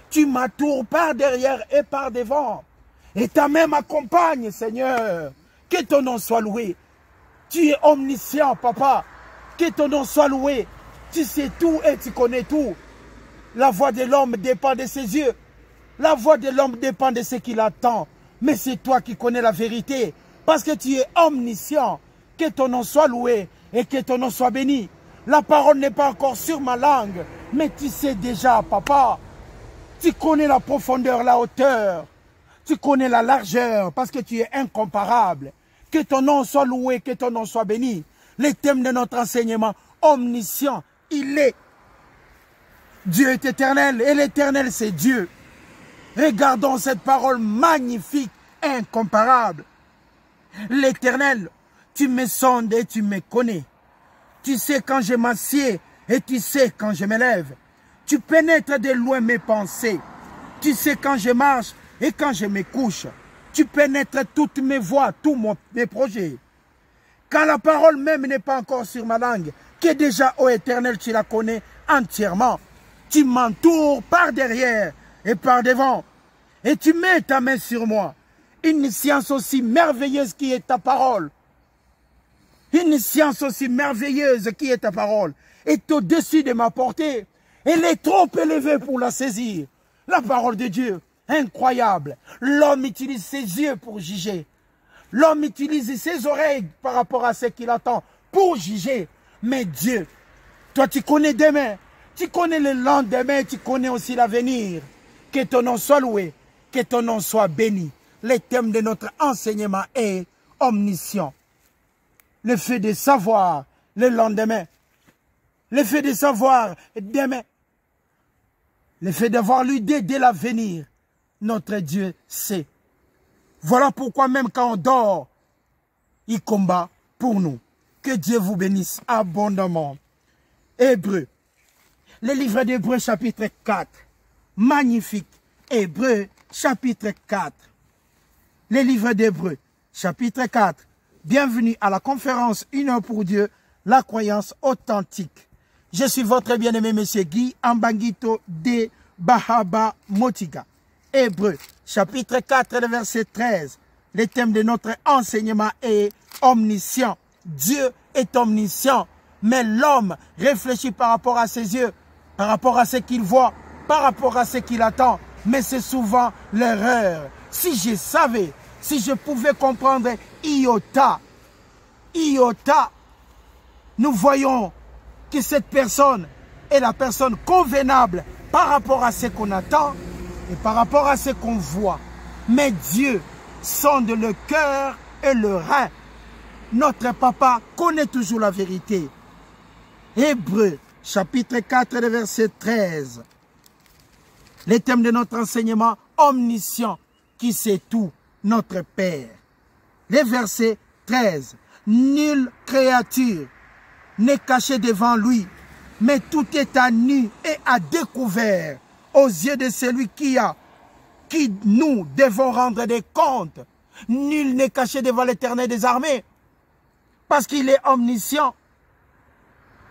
Tu m'entoures par derrière et par devant. Et ta main m'accompagne, Seigneur. Que ton nom soit loué. Tu es omniscient, Papa. Que ton nom soit loué. Tu sais tout et tu connais tout. La voix de l'homme dépend de ses yeux. La voix de l'homme dépend de ce qu'il attend. Mais c'est toi qui connais la vérité. Parce que tu es omniscient. Que ton nom soit loué et que ton nom soit béni. La parole n'est pas encore sur ma langue. Mais tu sais déjà, Papa. Tu connais la profondeur, la hauteur. Tu connais la largeur parce que tu es incomparable. Que ton nom soit loué, que ton nom soit béni. Les thèmes de notre enseignement, omniscient, il est. Dieu est éternel et l'éternel c'est Dieu. Regardons cette parole magnifique, incomparable. L'éternel, tu me sondes et tu me connais. Tu sais quand je m'assieds et tu sais quand je me lève. Tu pénètres de loin mes pensées. Tu sais quand je marche et quand je me couche. Tu pénètres toutes mes voies, tous mes projets. Quand la parole même n'est pas encore sur ma langue, que déjà, ô Éternel, tu la connais entièrement. Tu m'entoures par derrière et par devant. Et tu mets ta main sur moi. Une science aussi merveilleuse qui est ta parole. Une science aussi merveilleuse qui est ta parole est au-dessus de ma portée. Elle est trop élevée pour la saisir. La parole de Dieu, incroyable. L'homme utilise ses yeux pour juger. L'homme utilise ses oreilles par rapport à ce qu'il attend pour juger. Mais Dieu, toi tu connais demain, tu connais le lendemain, tu connais aussi l'avenir. Que ton nom soit loué, que ton nom soit béni. Le thème de notre enseignement est omniscient. Le fait de savoir le lendemain. Le fait de savoir demain. Le fait d'avoir l'idée de l'avenir. Notre Dieu sait. Voilà pourquoi même quand on dort, il combat pour nous. Que Dieu vous bénisse abondamment. Hébreux. Le livre d'Hébreux chapitre 4. Magnifique. Hébreux chapitre 4. Le livre d'Hébreux chapitre 4. Bienvenue à la conférence Une heure pour Dieu, la croyance authentique. Je suis votre bien-aimé monsieur Guy Ambangito de Bahaba Motiga. Hébreux chapitre 4, le verset 13. Le thème de notre enseignement est omniscient. Dieu est omniscient, mais l'homme réfléchit par rapport à ses yeux, par rapport à ce qu'il voit, par rapport à ce qu'il attend. Mais c'est souvent l'erreur. Si je savais, si je pouvais comprendre iota, nous voyons que cette personne est la personne convenable par rapport à ce qu'on attend et par rapport à ce qu'on voit. Mais Dieu sonde le cœur et le rein. Notre papa connaît toujours la vérité. Hébreux, chapitre 4, verset 13. Les thèmes de notre enseignement, omniscient, qui sait tout, notre Père. Les versets 13. Nulle créature n'est cachée devant lui, mais tout est à nu et à découvert aux yeux de celui qui nous devons rendre des comptes. Nul n'est caché devant l'Éternel des armées, parce qu'il est omniscient.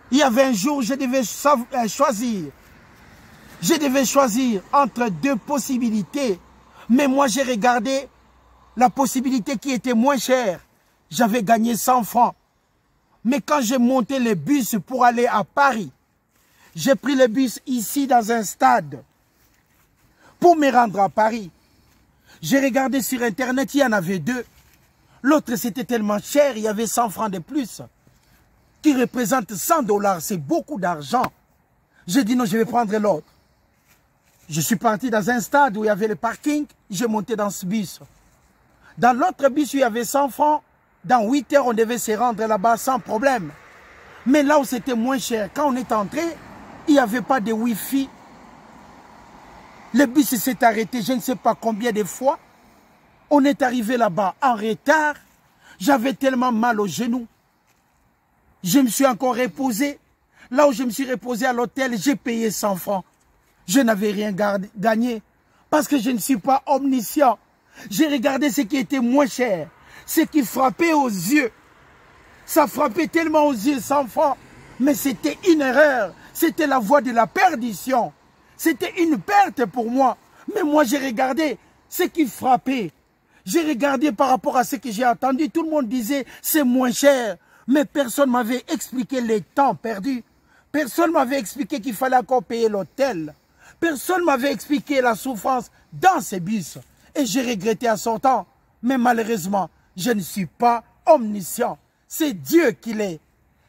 Il y avait un jour, je devais choisir entre deux possibilités. Mais moi, j'ai regardé la possibilité qui était moins chère. J'avais gagné 100 francs. Mais quand j'ai monté le bus pour aller à Paris, j'ai pris le bus ici dans un stade pour me rendre à Paris. J'ai regardé sur Internet, il y en avait deux. L'autre, c'était tellement cher, il y avait 100 francs de plus, qui représente 100 $. C'est beaucoup d'argent. J'ai dit non, je vais prendre l'autre. Je suis parti dans un stade où il y avait le parking, j'ai monté dans ce bus. Dans l'autre bus où il y avait 100 francs, dans 8 heures, on devait se rendre là-bas sans problème. Mais là où c'était moins cher, quand on est entré, il n'y avait pas de Wi-Fi. Le bus s'est arrêté, je ne sais pas combien de fois. On est arrivé là-bas en retard. J'avais tellement mal aux genoux. Je me suis encore reposé. Là où je me suis reposé à l'hôtel, j'ai payé 100 francs. Je n'avais rien gagné parce que je ne suis pas omniscient. J'ai regardé ce qui était moins cher, ce qui frappait aux yeux. Ça frappait tellement aux yeux 100 francs, mais c'était une erreur. C'était la voie de la perdition. C'était une perte pour moi. Mais moi, j'ai regardé ce qui frappait. J'ai regardé par rapport à ce que j'ai entendu. Tout le monde disait, c'est moins cher. Mais personne ne m'avait expliqué les temps perdus. Personne ne m'avait expliqué qu'il fallait encore payer l'hôtel. Personne ne m'avait expliqué la souffrance dans ces bus. Et j'ai regretté à son temps. Mais malheureusement, je ne suis pas omniscient. C'est Dieu qui l'est.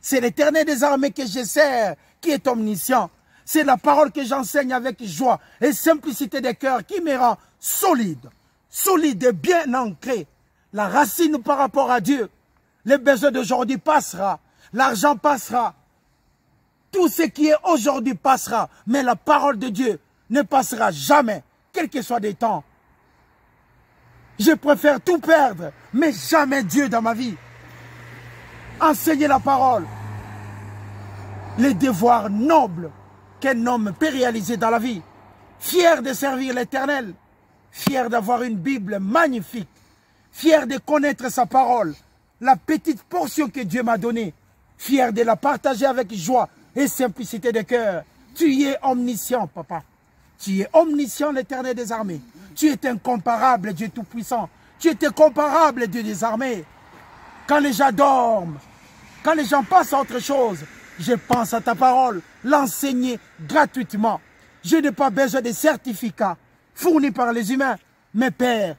C'est l'Éternel des armées que je sers qui est omniscient. C'est la parole que j'enseigne avec joie et simplicité de cœur qui me rend solide. Solide et bien ancré. La racine par rapport à Dieu. Les besoins d'aujourd'hui passera. L'argent passera. Tout ce qui est aujourd'hui passera. Mais la parole de Dieu ne passera jamais. Quel que soit des temps. Je préfère tout perdre. Mais jamais Dieu dans ma vie. Enseigner la parole. Les devoirs nobles qu'un homme peut réaliser dans la vie. Fier de servir l'Éternel. Fier d'avoir une Bible magnifique. Fier de connaître sa parole. La petite portion que Dieu m'a donnée. Fier de la partager avec joie et simplicité de cœur. Tu es omniscient, papa. Tu es omniscient, l'Éternel des armées. Tu es incomparable, Dieu Tout-Puissant. Tu es incomparable, Dieu des armées. Quand les gens dorment, quand les gens passent à autre chose, je pense à ta parole, l'enseigner gratuitement. Je n'ai pas besoin de certificats fournis par les humains. Mais Père,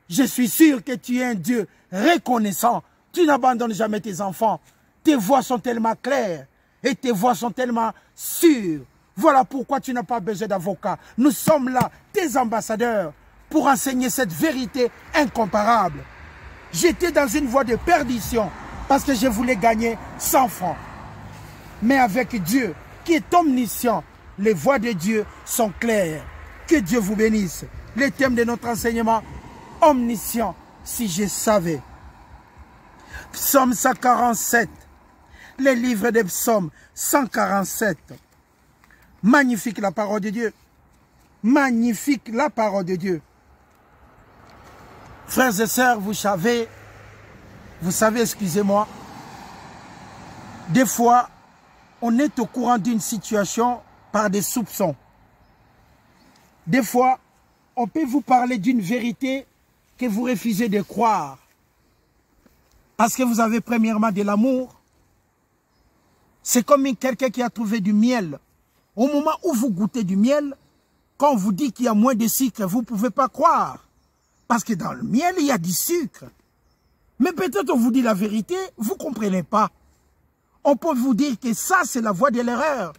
je suis sûr que tu es un Dieu reconnaissant. Tu n'abandonnes jamais tes enfants. Tes voix sont tellement claires et tes voix sont tellement sûres. Voilà pourquoi tu n'as pas besoin d'avocat. Nous sommes là, tes ambassadeurs, pour enseigner cette vérité incomparable. J'étais dans une voie de perdition parce que je voulais gagner 100 francs. Mais avec Dieu, qui est omniscient, les voies de Dieu sont claires. Que Dieu vous bénisse. Le thème de notre enseignement, omniscient, si je savais. Psaume 147, les livres des psaumes 147. Magnifique la parole de Dieu. Magnifique la parole de Dieu. Frères et sœurs, vous savez, excusez-moi, des fois, on est au courant d'une situation par des soupçons. Des fois, on peut vous parler d'une vérité que vous refusez de croire. Parce que vous avez premièrement de l'amour. C'est comme quelqu'un qui a trouvé du miel. Au moment où vous goûtez du miel, quand on vous dit qu'il y a moins de sucre, vous ne pouvez pas croire. Parce que dans le miel, il y a du sucre. Mais peut-être on vous dit la vérité, vous ne comprenez pas. On peut vous dire que ça, c'est la voie de l'erreur.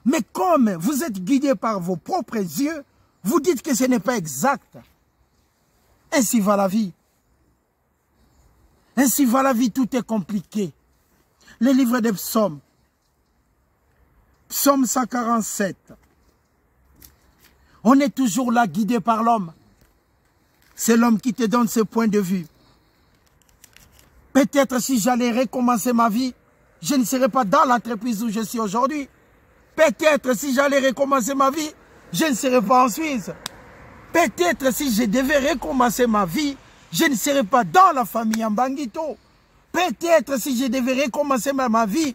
Mais comme vous êtes guidé par vos propres yeux, vous dites que ce n'est pas exact. Ainsi va la vie. Ainsi va la vie, tout est compliqué. Le livre des psaumes. Psaume 147. On est toujours là guidé par l'homme. C'est l'homme qui te donne ses points de vue. Peut-être si j'allais recommencer ma vie, je ne serais pas dans l'entreprise où je suis aujourd'hui. Peut-être si j'allais recommencer ma vie, je ne serais pas en Suisse. Peut-être si je devais recommencer ma vie, je ne serais pas dans la famille en Banguito. Peut-être si je devais recommencer ma vie,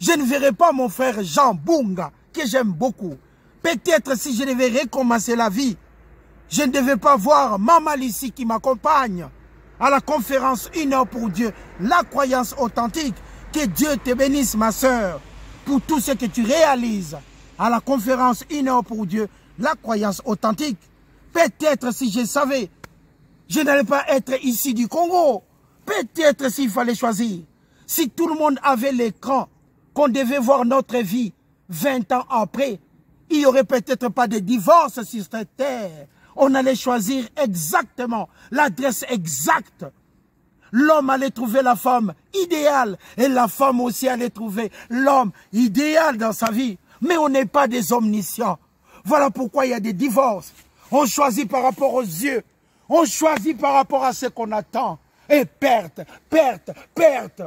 je ne verrais pas mon frère Jean Bunga, que j'aime beaucoup. Peut-être si je devais recommencer la vie, je ne devais pas voir Maman Lissi qui m'accompagne à la conférence 1 heure pour Dieu, la croyance authentique. Que Dieu te bénisse, ma soeur, pour tout ce que tu réalises à la conférence 1 heure pour Dieu, la croyance authentique. Peut-être si je savais, je n'allais pas être ici du Congo. Peut-être s'il fallait choisir. Si tout le monde avait l'écran, qu'on devait voir notre vie 20 ans après, il n'y aurait peut-être pas de divorce sur cette terre. On allait choisir exactement l'adresse exacte. L'homme allait trouver la femme idéale et la femme aussi allait trouver l'homme idéal dans sa vie. Mais on n'est pas des omniscients. Voilà pourquoi il y a des divorces. On choisit par rapport aux yeux. On choisit par rapport à ce qu'on attend. Et perte, perte, perte.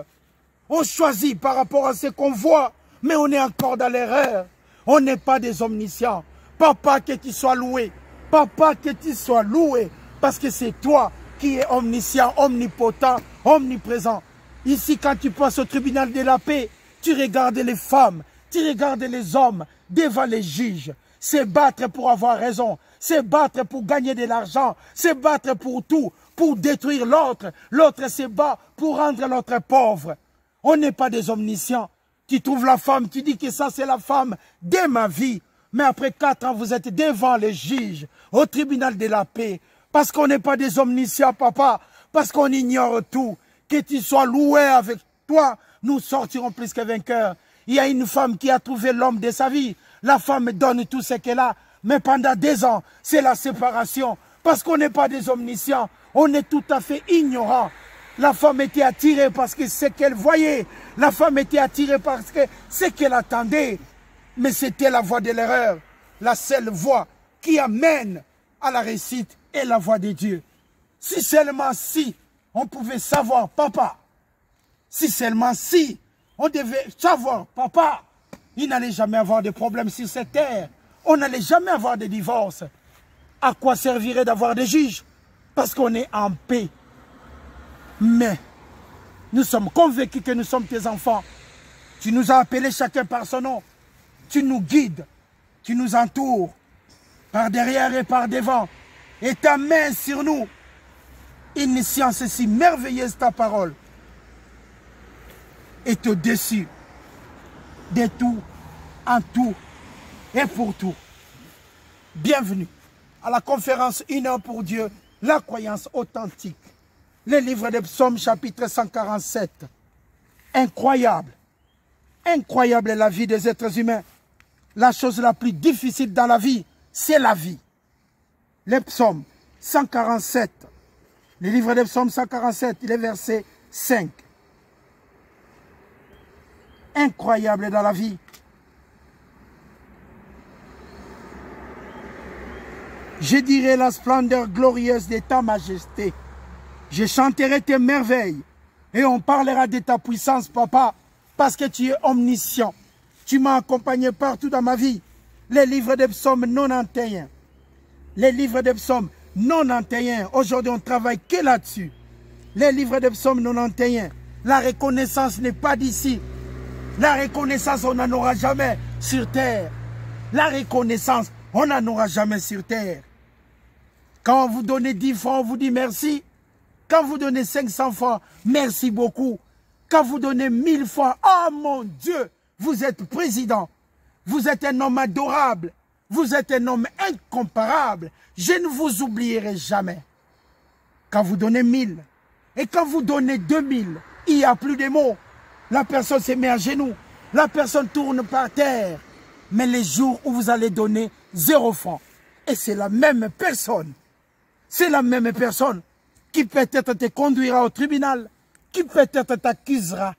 On choisit par rapport à ce qu'on voit. Mais on est encore dans l'erreur. On n'est pas des omniscients. Papa, que tu sois loué. Papa, que tu sois loué. Parce que c'est toi qui es omniscient, omnipotent, omniprésent. Ici, quand tu passes au tribunal de la paix, tu regardes les femmes, tu regardes les hommes devant les juges. c'est battre pour avoir raison, c'est battre pour gagner de l'argent, c'est battre pour tout, pour détruire l'autre. L'autre se bat pour rendre l'autre pauvre. On n'est pas des omniscients. Tu trouves la femme, tu dis que ça c'est la femme de ma vie. Mais après 4 ans, vous êtes devant les juges, au tribunal de la paix. Parce qu'on n'est pas des omniscients, papa. Parce qu'on ignore tout. Que tu sois loué avec toi, nous sortirons plus que vainqueurs. Il y a une femme qui a trouvé l'homme de sa vie. La femme donne tout ce qu'elle a. Mais pendant 2 ans, c'est la séparation. Parce qu'on n'est pas des omniscients. On est tout à fait ignorants. La femme était attirée parce que c'est ce qu'elle voyait. La femme était attirée parce que c'est ce qu'elle attendait. Mais c'était la voie de l'erreur. La seule voie qui amène à la réussite est la voie de Dieu. Si seulement si on pouvait savoir, papa, si seulement si on devait savoir, papa, il n'allait jamais avoir de problème sur cette terre. On n'allait jamais avoir de divorce. À quoi servirait d'avoir des juges? Parce qu'on est en paix. Mais nous sommes convaincus que nous sommes tes enfants. Tu nous as appelés chacun par son nom. Tu nous guides. Tu nous entoures par derrière et par devant. Et ta main sur nous. Une science si merveilleuse, ta parole, est au-dessus de tout, en tout et pour tout. Bienvenue à la conférence 1 heure pour Dieu, la croyance authentique. Le livre des Psaumes, chapitre 147. Incroyable. Incroyable est la vie des êtres humains. La chose la plus difficile dans la vie, c'est la vie. Les Psaumes 147. Le livre des Psaumes 147, il est verset 5. Incroyable dans la vie. Je dirai la splendeur glorieuse de ta majesté. Je chanterai tes merveilles. Et on parlera de ta puissance, papa, parce que tu es omniscient. Tu m'as accompagné partout dans ma vie. Les livres des Psaumes 91. Les livres des Psaumes 91. Aujourd'hui, on travaille que là-dessus. Les livres des Psaumes 91. La reconnaissance n'est pas d'ici. La reconnaissance, on n'en aura jamais sur terre. La reconnaissance, on n'en aura jamais sur terre. Quand vous donnez 10 francs, on vous dit merci. Quand vous donnez 500 francs, merci beaucoup. Quand vous donnez 1000 francs, oh mon Dieu, vous êtes président. Vous êtes un homme adorable. Vous êtes un homme incomparable. Je ne vous oublierai jamais. Quand vous donnez 1000 et quand vous donnez 2000, il n'y a plus de mots. La personne se met à genoux. La personne tourne par terre. Mais les jours où vous allez donner 0 francs, et c'est la même personne. C'est la même personne qui peut-être te conduira au tribunal, qui peut-être t'accusera,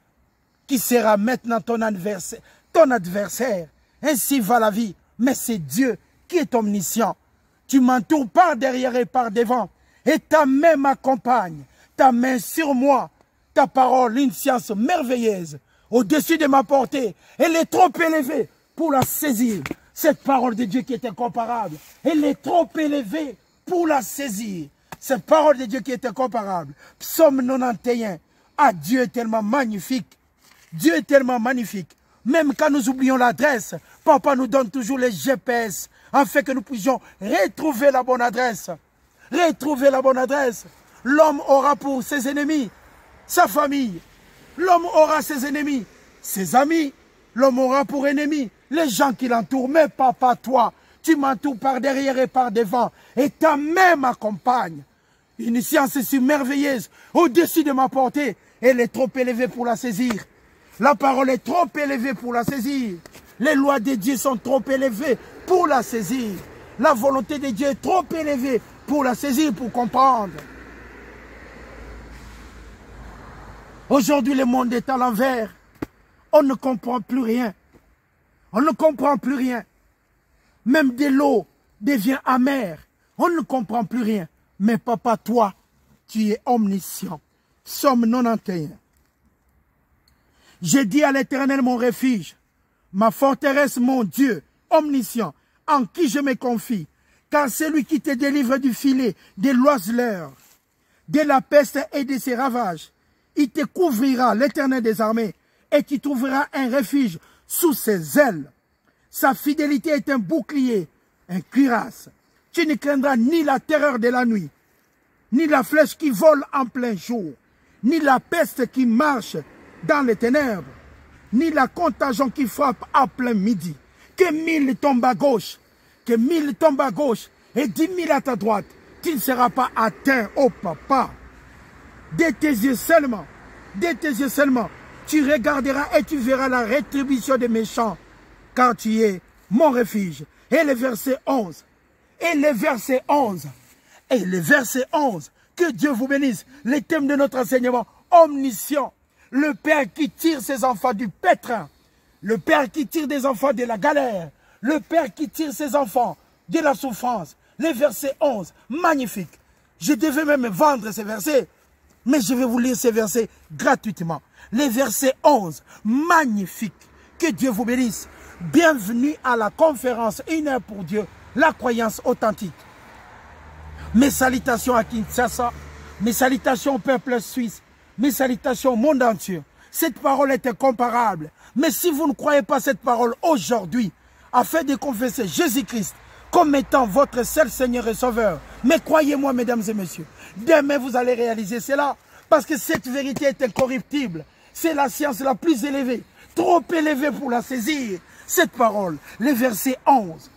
qui sera maintenant ton adversaire. Ainsi va la vie. Mais c'est Dieu qui est omniscient. Tu m'entoures par derrière et par devant. Et ta main m'accompagne. Ta main sur moi. Ta parole, une science merveilleuse. Au-dessus de ma portée. Elle est trop élevée pour la saisir. Cette parole de Dieu qui est incomparable. Elle est trop élevée pour la saisir. Cette parole de Dieu qui est incomparable. Psaume 91. Ah, Dieu est tellement magnifique. Dieu est tellement magnifique. Même quand nous oublions l'adresse, papa nous donne toujours les GPS afin que nous puissions retrouver la bonne adresse. Retrouver la bonne adresse. L'homme aura pour ses ennemis sa famille. L'homme aura ses ennemis, ses amis. L'homme aura pour ennemis les gens qui l'entourent. Mais papa, toi, tu m'entoures par derrière et par devant. Et ta main m'accompagne. Une science si merveilleuse au-dessus de ma portée. Elle est trop élevée pour la saisir. La parole est trop élevée pour la saisir. Les lois de Dieu sont trop élevées pour la saisir. La volonté de Dieu est trop élevée pour la saisir, pour comprendre. Aujourd'hui, le monde est à l'envers. On ne comprend plus rien. On ne comprend plus rien. Même de l'eau devient amère. On ne comprend plus rien. Mais papa, toi, tu es omniscient. Psaume 91. J'ai dit à l'Éternel mon refuge, ma forteresse, mon Dieu, omniscient, en qui je me confie, car c'est lui qui te délivre du filet, de l'oiseleur, de la peste et de ses ravages. Il te couvrira, l'Éternel des armées, et tu trouveras un refuge sous ses ailes. Sa fidélité est un bouclier, un cuirasse. Tu ne craindras ni la terreur de la nuit, ni la flèche qui vole en plein jour, ni la peste qui marche dans les ténèbres, ni la contagion qui frappe à plein midi. Que 1000 tombent à gauche, que 1000 tombent à gauche et 10 000 à ta droite. Tu ne seras pas atteint, oh papa. De tes yeux seulement, tu regarderas et tu verras la rétribution des méchants, car tu es mon refuge. Et le verset 11, que Dieu vous bénisse. Le thème de notre enseignement, omniscient. Le Père qui tire ses enfants du pétrin, le Père qui tire des enfants de la galère, le Père qui tire ses enfants de la souffrance. Le verset 11, magnifique. Je devais même vendre ces versets, mais je vais vous lire ces versets gratuitement. Les versets 11, magnifique. Que Dieu vous bénisse. Bienvenue à la conférence 1 heure pour Dieu, la croyance authentique. Mes salutations à Kinshasa, mes salutations au peuple suisse, mes salutations au monde entier. Cette parole est incomparable. Mais si vous ne croyez pas cette parole aujourd'hui, afin de confesser Jésus-Christ comme étant votre seul Seigneur et Sauveur, mais croyez-moi, mesdames et messieurs, demain vous allez réaliser cela, parce que cette vérité est incorruptible. C'est la science la plus élevée, trop élevée pour la saisir. Cette parole, les versets 11,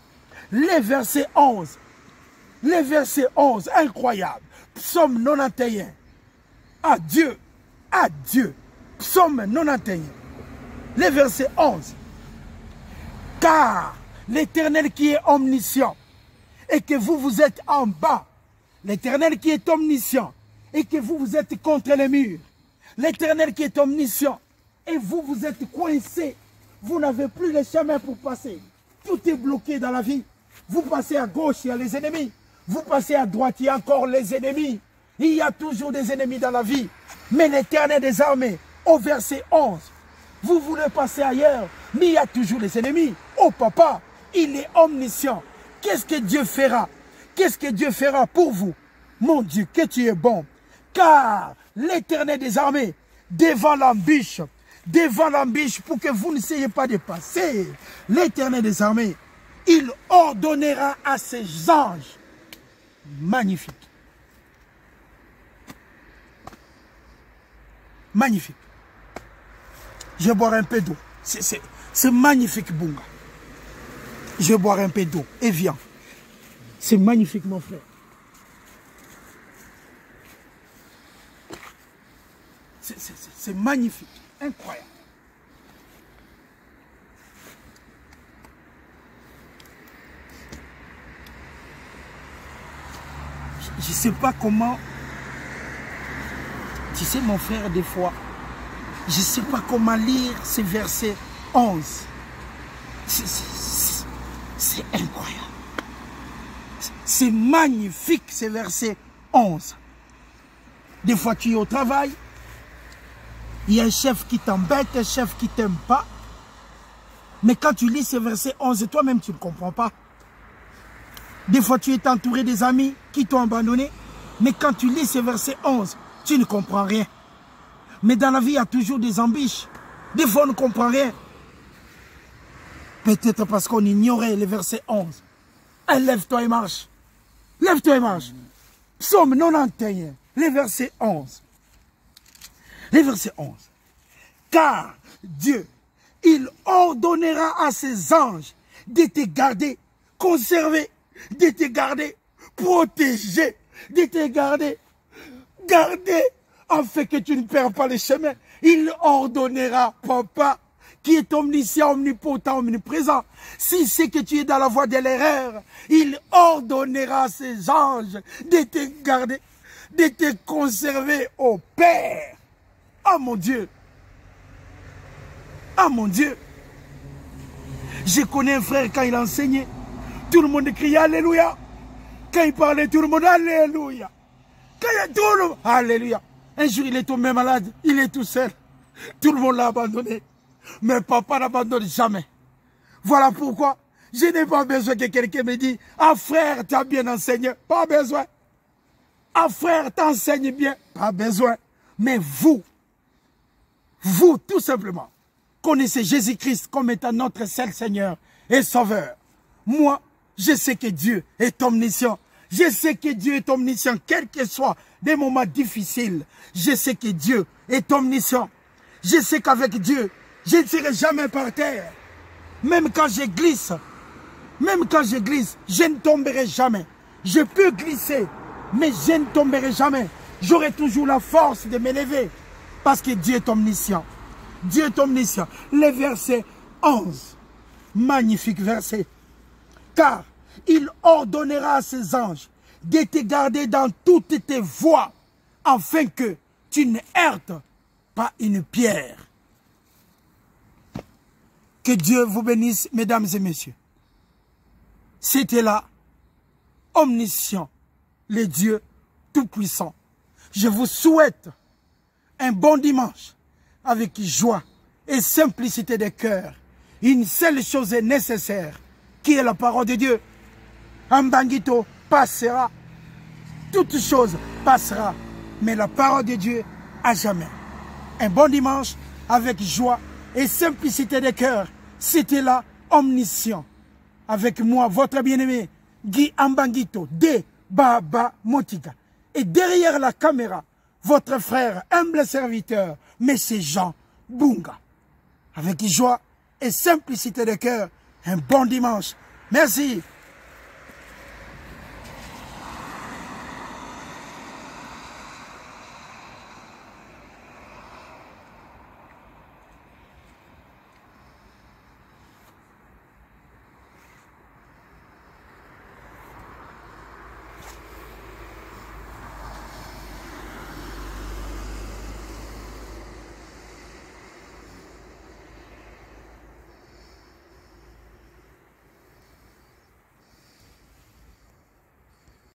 incroyable. Psaume 91, adieu, Psaume 91, les versets 11. Car l'Éternel qui est omniscient et que vous êtes en bas, l'Éternel qui est omniscient et que vous êtes contre les murs, l'Éternel qui est omniscient et vous êtes coincés, vous n'avez plus le chemin pour passer, tout est bloqué dans la vie, vous passez à gauche, il y a les ennemis, vous passez à droite, il y a encore les ennemis, il y a toujours des ennemis dans la vie, mais l'Éternel des armées, au verset 11, vous voulez passer ailleurs, mais il y a toujours les ennemis. Oh papa, il est omniscient. Qu'est-ce que Dieu fera? Qu'est-ce que Dieu fera pour vous? Mon Dieu, que tu es bon. Car l'Éternel des armées, devant l'embûche pour que vous ne soyez pas dépassés, l'Éternel des armées, il ordonnera à ses anges. Magnifique. Magnifique. Je vais boire un peu d'eau. C'est magnifique, Bunga. Je vais boire un peu d'eau. Et viens. C'est magnifique, mon frère. C'est magnifique. Incroyable. Je ne sais pas comment... Tu sais, mon frère, des fois... Je ne sais pas comment lire ce verset 11. C'est incroyable. C'est magnifique ce verset 11. Des fois tu es au travail, il y a un chef qui t'embête, un chef qui ne t'aime pas. Mais quand tu lis ce verset 11, toi-même tu ne comprends pas. Des fois tu es entouré des amis qui t'ont abandonné. Mais quand tu lis ce verset 11, tu ne comprends rien. Mais dans la vie, il y a toujours des embûches. Des fois, on ne comprend rien. Peut-être parce qu'on ignorait le verset 11. Lève-toi et marche. Lève-toi et marche. Psaume 91, le verset 11. Le verset 11. Car Dieu, il ordonnera à ses anges de te garder, conserver, de te garder, protéger, de te garder, afin que tu ne perds pas le chemin. Il ordonnera, papa, qui est omniscient, omnipotent, omniprésent. Si c'est que tu es dans la voie de l'erreur, il ordonnera à ses anges de te garder, de te conserver au Père. Ah mon Dieu! Ah mon Dieu! Je connais un frère, quand il enseignait, tout le monde criait Alléluia. Quand il parlait, tout le monde Alléluia. Quand il y a tout le monde, Alléluia. Un jour, il est tombé malade, il est tout seul. Tout le monde l'a abandonné. Mais papa n'abandonne jamais. Voilà pourquoi je n'ai pas besoin que quelqu'un me dise « Ah frère, tu as bien enseigné. » Pas besoin. « Ah frère, t'enseignes bien. » Pas besoin. Mais vous, tout simplement, connaissez Jésus-Christ comme étant notre seul Seigneur et sauveur. Moi, je sais que Dieu est omniscient. Je sais que Dieu est omniscient, quels que soient des moments difficiles. Je sais que Dieu est omniscient. Je sais qu'avec Dieu, je ne serai jamais par terre. Même quand je glisse, je ne tomberai jamais. Je peux glisser, mais je ne tomberai jamais. J'aurai toujours la force de m'élever. Parce que Dieu est omniscient. Dieu est omniscient. Le verset 11. Magnifique verset. Car il ordonnera à ses anges de te garder dans toutes tes voies, afin que tu ne heurtes pas une pierre. Que Dieu vous bénisse, mesdames et messieurs. C'était là, omniscient, le Dieu tout-puissant. Je vous souhaite un bon dimanche avec joie et simplicité de cœur. Une seule chose est nécessaire, qui est la parole de Dieu. Ambangito passera, toute chose passera, mais la parole de Dieu à jamais. Un bon dimanche avec joie et simplicité de cœur. C'était là, omniscient. Avec moi, votre bien-aimé, Guy Ambangito, de Baba Motiga. Et derrière la caméra, votre frère, humble serviteur, M. Jean Bunga. Avec joie et simplicité de cœur, un bon dimanche. Merci.